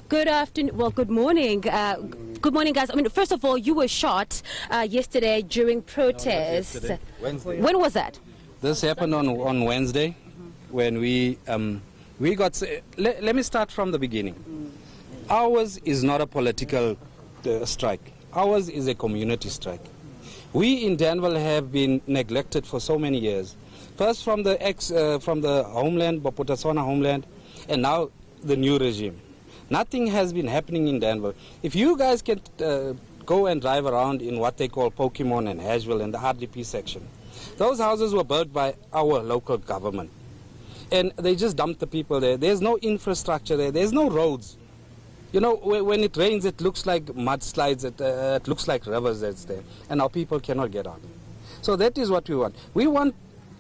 Good afternoon. Well, good morning. Good morning, guys. I mean, first of all, you were shot yesterday during protest. No, Wednesday. When was that? This happened on Wednesday when we got. Let me start from the beginning. Ours is not a political strike. Ours is a community strike. We in Danville have been neglected for so many years. First from the homeland, Bophuthatswana homeland, and now the new regime. Nothing has been happening in Danville. If you guys can go and drive around in what they call Pokemon and Hashville and the RDP section, those houses were built by our local government. And they just dumped the people there. There's no infrastructure there. There's no roads. You know, when it rains, it looks like mudslides. It looks like rivers that's there. And our people cannot get out. So that is what we want. We want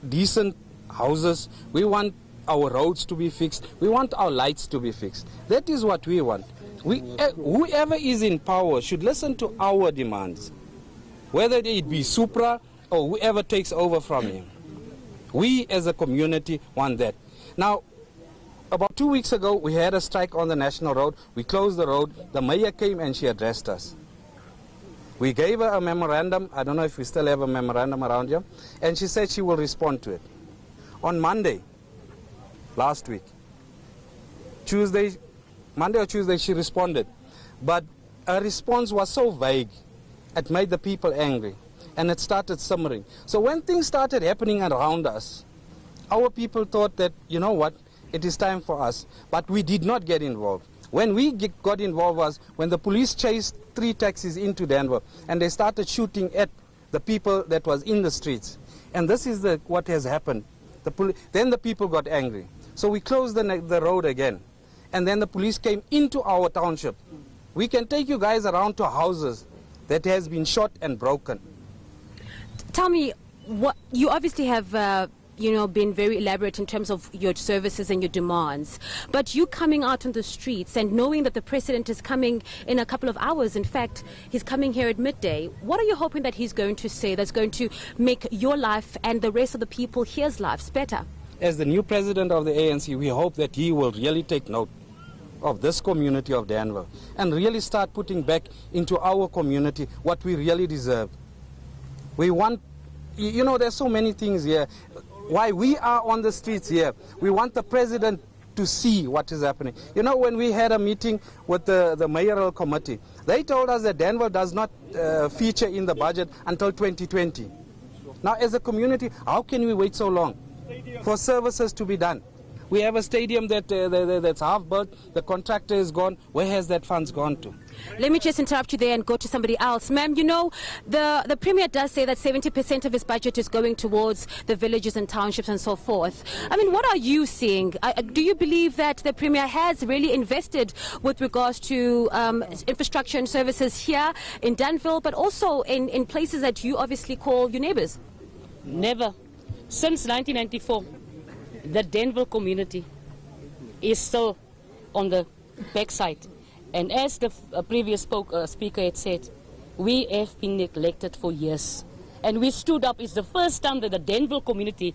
decent houses. We want our roads to be fixed. We want our lights to be fixed. That is what we want. Whoever is in power should listen to our demands, whether it be Supra or whoever takes over from him. We as a community want that. Now, about 2 weeks ago, we had a strike on the national road. We closed the road. The mayor came and she addressed us. We gave her a memorandum. I don't know if we still have a memorandum around here. And she said she will respond to it. On Monday, last week, Monday or Tuesday, she responded. But her response was so vague, it made the people angry. And it started simmering. So when things started happening around us, our people thought that, you know what, it is time for us. But we did not get involved. When we got involved was when the police chased 3 taxis into Denver and they started shooting at the people that was in the streets. And this is what has happened. Then the people got angry. So we closed the road again. And then the police came into our township. We can take you guys around to houses that has been shot and broken. Tell me, you obviously have been very elaborate in terms of your services and your demands. But you coming out on the streets and knowing that the president is coming in a couple of hours, in fact, he's coming here at midday, what are you hoping that he's going to say that's going to make your life and the rest of the people here's lives better? As the new president of the ANC, we hope that he will really take note of this community of Danville and really start putting back into our community what we really deserve. We want, there's so many things here. Why we are on the streets here, we want the president to see what is happening. You know, when we had a meeting with the mayoral committee, they told us that Danville does not feature in the budget until 2020. Now, as a community, how can we wait so long for services to be done? We have a stadium that's half built, the contractor is gone. Where has that funds gone to? Let me just interrupt you there and go to somebody else. Ma'am, you know, the Premier does say that 70% of his budget is going towards the villages and townships and so forth. I mean, what are you seeing? Do you believe that the Premier has really invested with regards to infrastructure and services here in Danville, but also in places that you obviously call your neighbours? Never. Since 1994, the Danville community is still on the backside. And as the previous speaker had said, we have been neglected for years. And we stood up. It's the first time that the Danville community,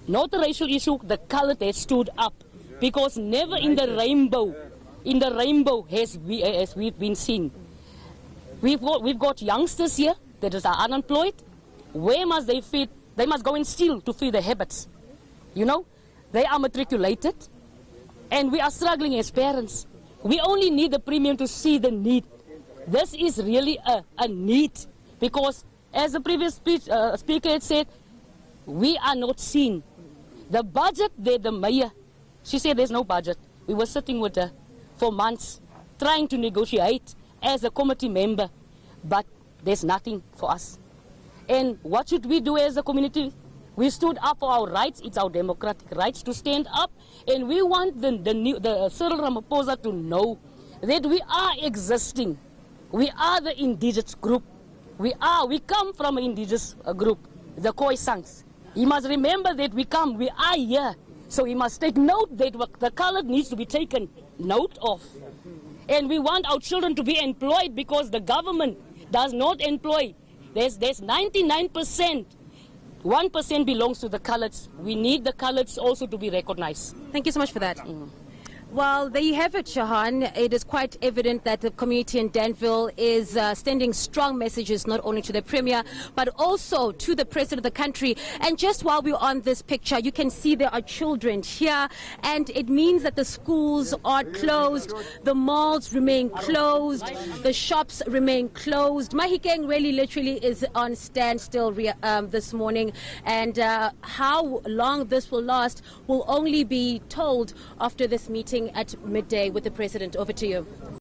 not a racial issue, the coloured has stood up. Because never in the rainbow has we've been seen. We've got youngsters here that are unemployed. Where must they feed? They must go and steal to feed their habits. You know, they are matriculated. And we are struggling as parents. We only need the Premier to see the need. This is really a need because, as the previous speaker had said, we are not seen. The budget there, the mayor, she said there's no budget. We were sitting with her for months trying to negotiate as a committee member, but there's nothing for us. And what should we do as a community? We stood up for our rights. It's our democratic rights to stand up. And we want the Cyril Ramaphosa to know that we are existing. We are the indigenous group. We come from an indigenous group, the Khoisangs. He must remember that we are here. So he must take note that the colored needs to be taken note of. And we want our children to be employed because the government does not employ. There's 99%. 1% belongs to the coloureds. We need the coloureds also to be recognized. Thank you so much for that. Well, there you have it, Shahan. It is quite evident that the community in Danville is sending strong messages not only to the Premier, but also to the President of the country. And just while we're on this picture, you can see there are children here, and it means that the schools are closed, the malls remain closed, the shops remain closed. Mahikeng really literally is on standstill this morning, and how long this will last will only be told after this meeting at midday with the President. Over to you.